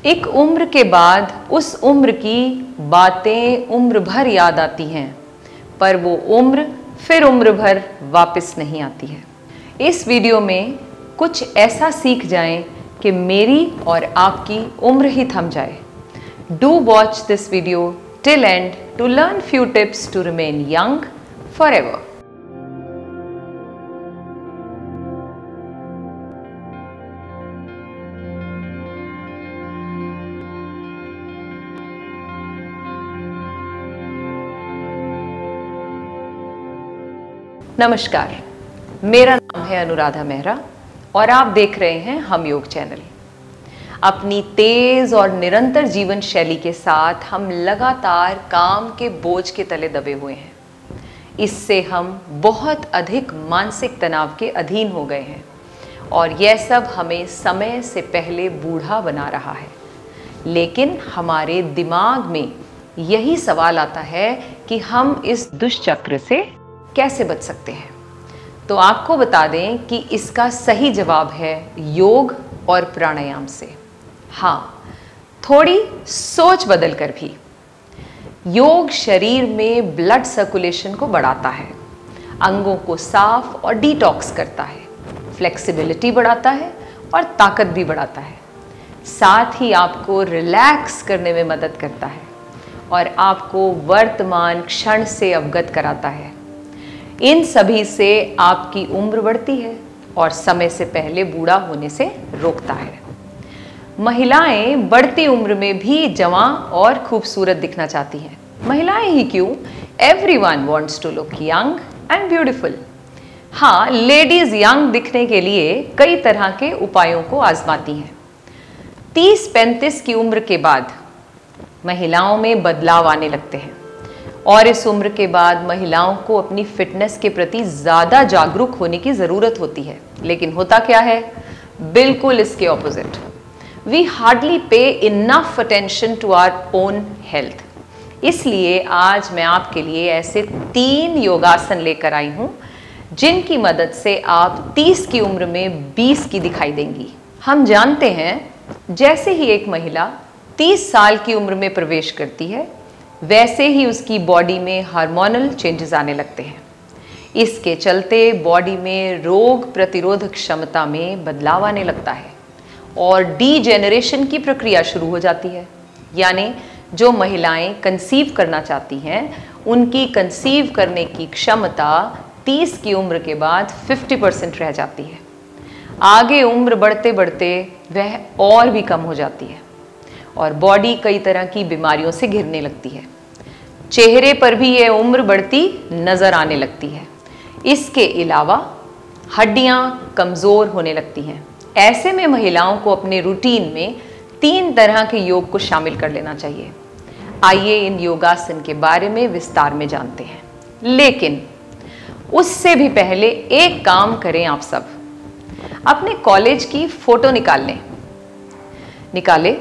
एक उम्र के बाद उस उम्र की बातें उम्र भर याद आती हैं, पर वो उम्र फिर उम्र भर वापस नहीं आती है। इस वीडियो में कुछ ऐसा सीख जाएं कि मेरी और आपकी उम्र ही थम जाए। Do watch this video till end to learn few tips to remain young forever. नमस्कार, मेरा नाम है अनुराधा मेहरा और आप देख रहे हैं हम योग चैनल। अपनी तेज और निरंतर जीवन शैली के साथ हम लगातार काम के बोझ के तले दबे हुए हैं। इससे हम बहुत अधिक मानसिक तनाव के अधीन हो गए हैं और यह सब हमें समय से पहले बूढ़ा बना रहा है। लेकिन हमारे दिमाग में यही सवाल आता है कि हम इस दुष्चक्र से कैसे बच सकते हैं। तो आपको बता दें कि इसका सही जवाब है योग और प्राणायाम से। हाँ, थोड़ी सोच बदल कर भी। योग शरीर में ब्लड सर्कुलेशन को बढ़ाता है, अंगों को साफ और डिटॉक्स करता है, फ्लेक्सिबिलिटी बढ़ाता है और ताकत भी बढ़ाता है। साथ ही आपको रिलैक्स करने में मदद करता है और आपको वर्तमान क्षण से अवगत कराता है। इन सभी से आपकी उम्र बढ़ती है और समय से पहले बूढ़ा होने से रोकता है। महिलाएं बढ़ती उम्र में भी जवां और खूबसूरत दिखना चाहती हैं। महिलाएं ही क्यों, everyone wants to look young and beautiful. हाँ, लेडीज यंग दिखने के लिए कई तरह के उपायों को आजमाती हैं। 30-35 की उम्र के बाद महिलाओं में बदलाव आने लगते हैं और इस उम्र के बाद महिलाओं को अपनी फिटनेस के प्रति ज़्यादा जागरूक होने की ज़रूरत होती है। लेकिन होता क्या है, बिल्कुल इसके opposite. We hardly pay enough attention to our own health. इसलिए आज मैं आपके लिए ऐसे 3 योगासन लेकर आई हूँ जिनकी मदद से आप 30 की उम्र में 20 की दिखाई देंगी। हम जानते हैं जैसे ही एक महिला 30 साल की उम्र में प्रवेश करती है वैसे ही उसकी बॉडी में हार्मोनल चेंजेस आने लगते हैं। इसके चलते बॉडी में रोग प्रतिरोधक क्षमता में बदलाव आने लगता है और डीजेनरेशन की प्रक्रिया शुरू हो जाती है। यानी जो महिलाएं कंसीव करना चाहती हैं उनकी कंसीव करने की क्षमता 30 की उम्र के बाद 50% रह जाती है। आगे उम्र बढ़ते बढ़ते वह और भी कम हो जाती है और बॉडी कई तरह की बीमारियों से घिरने लगती है। चेहरे पर भी यह उम्र बढ़ती नजर आने लगती है। इसके अलावा हड्डियां कमजोर होने लगती हैं। ऐसे में महिलाओं को अपने रूटीन में 3 तरह के योग को शामिल कर लेना चाहिए। आइए इन योगासन के बारे में विस्तार में जानते हैं। लेकिन उससे भी पहले एक काम करें आप सब, अपने कॉलेज की फोटो निकालें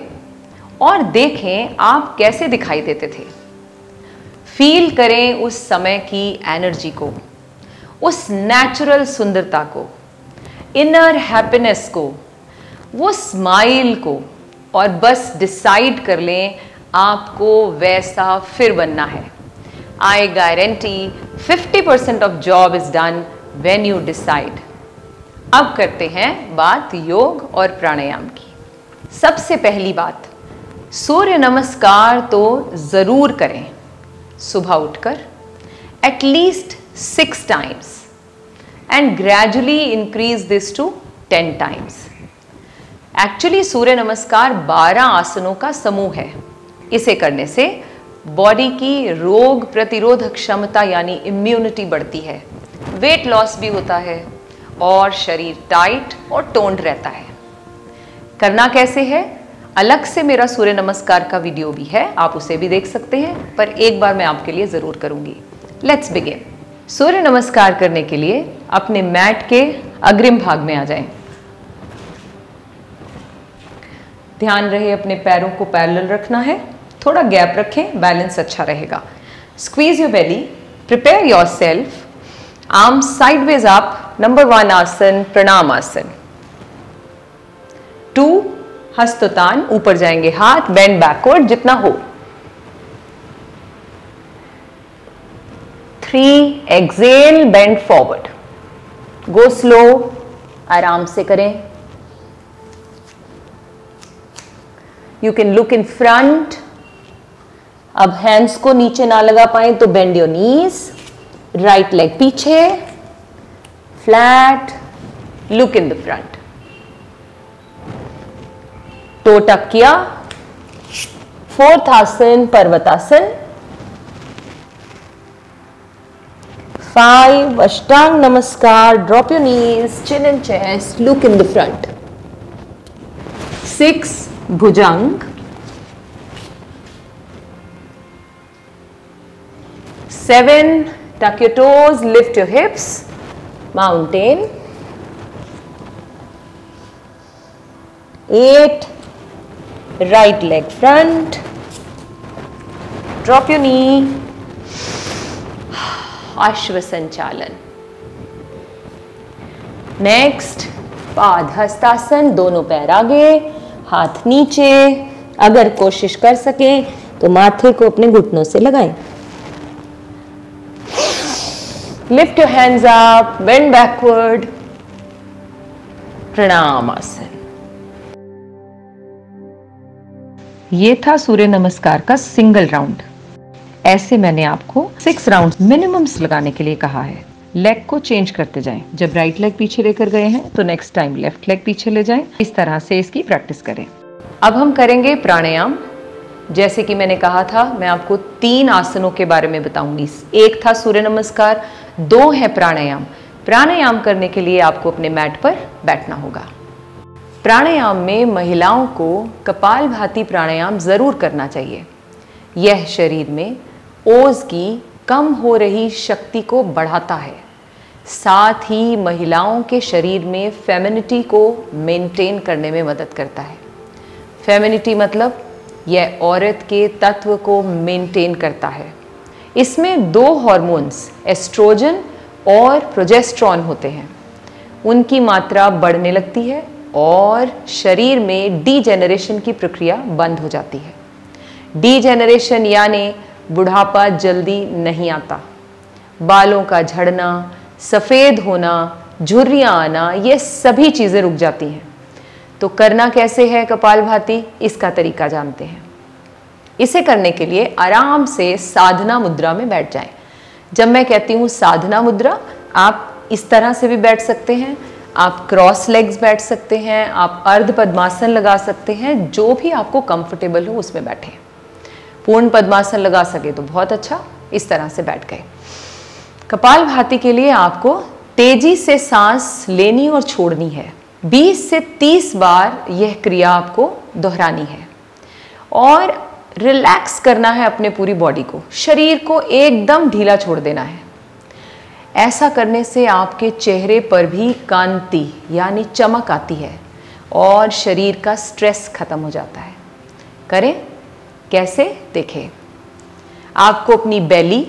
और देखें आप कैसे दिखाई देते थे। फील करें उस समय की एनर्जी को, उस नेचुरल सुंदरता को, इनर हैप्पीनेस को, वो स्माइल को, और बस डिसाइड कर लें आपको वैसा फिर बनना है। I guarantee 50% of job is done when you decide. अब करते हैं बात योग और प्राणायाम की। सबसे पहली बात, सूर्य नमस्कार तो ज़रूर करें सुबह उठकर at least 6 times and gradually increase this to 10 times. Actually Surya Namaskar 12 आसनों का समूह है। इसे करने से बॉडी की रोग प्रतिरोधक क्षमता यानी इम्यूनिटी बढ़ती है, वेट लॉस भी होता है और शरीर टाइट और टोन्ड रहता है। करना कैसे है, अलग से मेरा सूर्य नमस्कार का वीडियो भी है, आप उसे भी देख सकते हैं, पर एक बार मैं आपके लिए ज़रूर करूंगी। Let's begin. सूर्य नमस्कार करने के लिए अपने मैट के अग्रिम भाग में आ जाएं। ध्यान रहे अपने पैरों को पैरेलल रखना है, थोड़ा गैप रखें, बैलेंस अच्छा रहेगा। Squeeze your belly, prepare yourself, arms sideways up. Number 1 आसन प्रणाम आसन। 2 हस्तोत्तान, ऊपर जाएंगे हाथ, बेंड बैकवर्ड जितना हो। 3 exhale, bend forward, go slow, आराम से करें। You can look in front. अब हैंड्स को नीचे ना लगा पाए तो bend your knees, right leg पीछे, flat, look in the front, toe tuck किया। 4th आसन पर्वतासन। 5 अष्टांग नमस्कार, drop your knees, chin and chest, look in the front. 6 भुजंग। 7 tuck your toes, lift your hips, mountain. 8 right leg front, drop your knee, अश्व संचालन। Next पाद हस्तासन, दोनों पैर आगे, हाथ नीचे। अगर कोशिश कर सके तो माथे को अपने घुटनों से लगाएं। Lift your hands up, bend backward, प्रणाम आसन। ये था सूर्य नमस्कार का सिंगल राउंड। ऐसे मैंने आपको 6 राउंड मिनिमम्स लगाने के लिए कहा है। लेग को चेंज करते जाएं। जब राइट लेग पीछे लेकर गए हैं तो नेक्स्ट टाइम लेफ्ट लेग पीछे ले जाएं। इस तरह से इसकी प्रैक्टिस करें। अब हम करेंगे प्राणायाम। जैसे कि मैंने कहा था, मैं आपको 3 आसनों के बारे में बताऊंगी। एक था सूर्य नमस्कार, 2 है प्राणायाम। प्राणायाम करने के लिए आपको अपने मैट पर बैठना होगा। प्राणायाम में महिलाओं को कपालभाति प्राणायाम जरूर करना चाहिए। यह शरीर में ओज की कम हो रही शक्ति को बढ़ाता है, साथ ही महिलाओं के शरीर में फेमिनिटी को मेंटेन करने में मदद करता है। फेमिनिटी मतलब यह औरत के तत्व को मेंटेन करता है। इसमें 2 हार्मोन्स एस्ट्रोजन और प्रोजेस्टेरॉन होते हैं। उनकी मात्रा बढ़ने लगती है और शरीर में डीजेनरेशन की प्रक्रिया बंद हो जाती है। डीजेनरेशन यानी बुढ़ापा जल्दी नहीं आता। बालों का झड़ना, सफ़ेद होना, झुर्रियाँ आना, ये सभी चीज़ें रुक जाती हैं। तो करना कैसे है कपालभाति, इसका तरीका जानते हैं। इसे करने के लिए आराम से साधना मुद्रा में बैठ जाएं। जब मैं कहती हूँ साधना मुद्रा, आप इस तरह से भी बैठ सकते हैं, आप क्रॉस लेग्स बैठ सकते हैं, आप अर्ध पद्मासन लगा सकते हैं, जो भी आपको कंफर्टेबल हो उसमें बैठें। पूर्ण पद्मासन लगा सके तो बहुत अच्छा, इस तरह से बैठ गए। कपालभाति के लिए आपको तेजी से सांस लेनी और छोड़नी है। 20 से 30 बार यह क्रिया आपको दोहरानी है और रिलैक्स करना है अपने पूरी बॉडी को। शरीर को एकदम ढीला छोड़ देना है। ऐसा करने से आपके चेहरे पर भी कांति यानी चमक आती है और शरीर का स्ट्रेस खत्म हो जाता है। करें कैसे, देखें। आपको अपनी बेली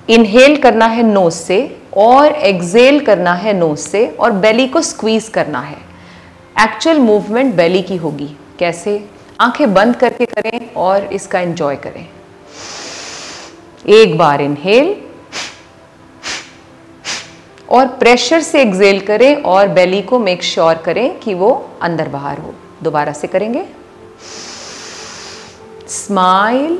इनहेल करना है नोज से और एक्सेल करना है नोज से और बेली को स्क्वीज करना है। एक्चुअल मूवमेंट बेली की होगी। कैसे, आंखें बंद करके करें और इसका एंजॉय करें। एक बार इनहेल और प्रेशर से एक्सेल करें और बेली को मेक श्योर करें कि वो अंदर बाहर हो। दोबारा से करेंगे। स्माइल,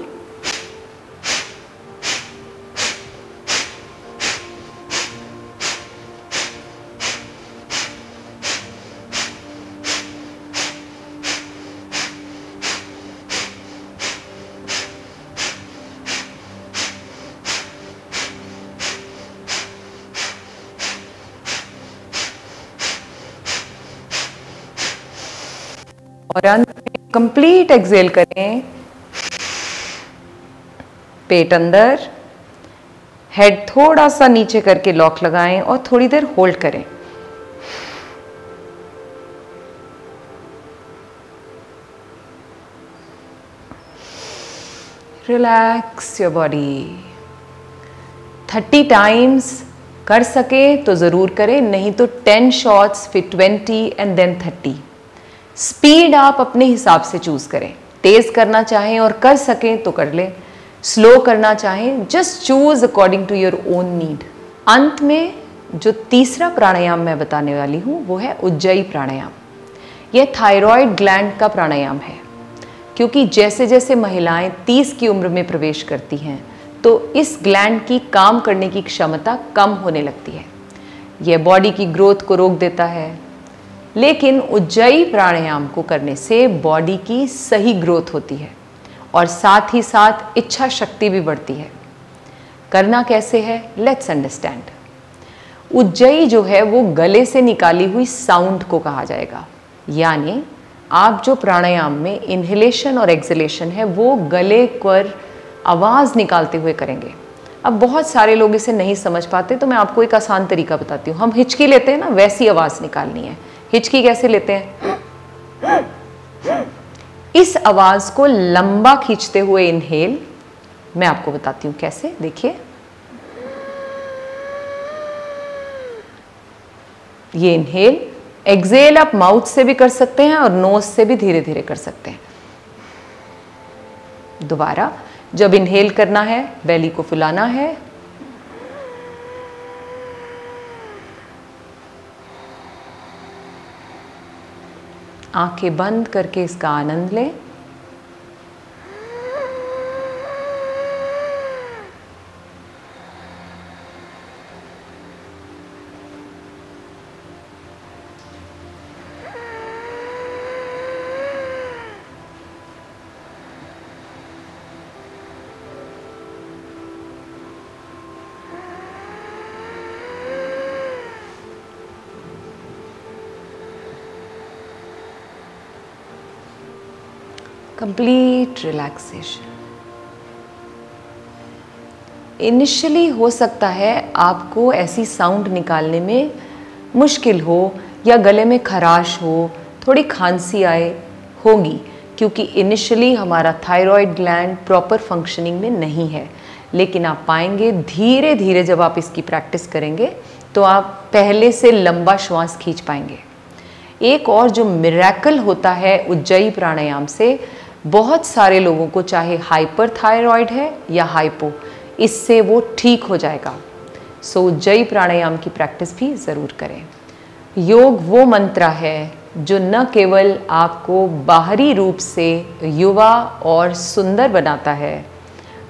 और अंत में कंप्लीट एक्सेल करें। पेट अंदर, हेड थोड़ा सा नीचे करके लॉक लगाएं और थोड़ी देर होल्ड करें। Relax your body. 30 टाइम्स कर सके तो ज़रूर करें, नहीं तो 10 शॉट्स, फिर 20 एंड देन 30। स्पीड आप अपने हिसाब से चूज करें, तेज करना चाहें और कर सकें तो कर लें, स्लो करना चाहें, just choose according to your own need. अंत में जो तीसरा प्राणायाम मैं बताने वाली हूँ वो है उज्जयी प्राणायाम। यह थायराइड ग्लैंड का प्राणायाम है, क्योंकि जैसे जैसे महिलाएं 30 की उम्र में प्रवेश करती हैं तो इस ग्लैंड की काम करने की क्षमता कम होने लगती है। यह बॉडी की ग्रोथ को रोक देता है, लेकिन उज्जयी प्राणायाम को करने से बॉडी की सही ग्रोथ होती है और साथ ही साथ इच्छा शक्ति भी बढ़ती है। करना कैसे है, लेट्स अंडरस्टैंड। उज्जयी जो है वो गले से निकाली हुई साउंड को कहा जाएगा, यानी आप जो प्राणायाम में इन्हेलेशन और एक्सहेलेशन है वो गले पर आवाज़ निकालते हुए करेंगे। अब बहुत सारे लोग इसे नहीं समझ पाते, तो मैं आपको एक आसान तरीका बताती हूँ। हम हिचकी लेते हैं ना, वैसी आवाज़ निकालनी है। हिचकी कैसे लेते हैं? इस आवाज़ को लंबा खींचते हुए इनहेल, मैं आपको बताती हूँ कैसे, देखिए। ये इनहेल, एक्सहेल आप माउथ से भी कर सकते हैं और नोज से भी धीरे धीरे कर सकते हैं। दोबारा, जब इनहेल करना है बेली को फुलाना है, आंखें बंद करके इसका आनंद लें। Complete relaxation. इनिशियली हो सकता है आपको ऐसी साउंड निकालने में मुश्किल हो या गले में खराश हो, थोड़ी खांसी आए होगी, क्योंकि इनिशियली हमारा थायराइड ग्लैंड प्रॉपर फंक्शनिंग में नहीं है। लेकिन आप पाएंगे धीरे धीरे जब आप इसकी प्रैक्टिस करेंगे तो आप पहले से लंबा श्वास खींच पाएंगे। एक और जो मिरेकल होता है उज्जयी प्राणायाम से, बहुत सारे लोगों को चाहे हाइपर थायराइड है या हाइपो, इससे वो ठीक हो जाएगा। सो उज्जयी प्राणायाम की प्रैक्टिस भी ज़रूर करें। योग वो मंत्र है जो न केवल आपको बाहरी रूप से युवा और सुंदर बनाता है,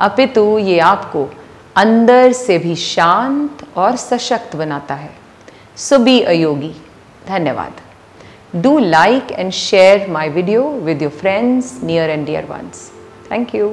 अपितु ये आपको अंदर से भी शांत और सशक्त बनाता है। सो बी अ योगी। धन्यवाद। Do like and share my video with your friends, near and dear ones. Thank you.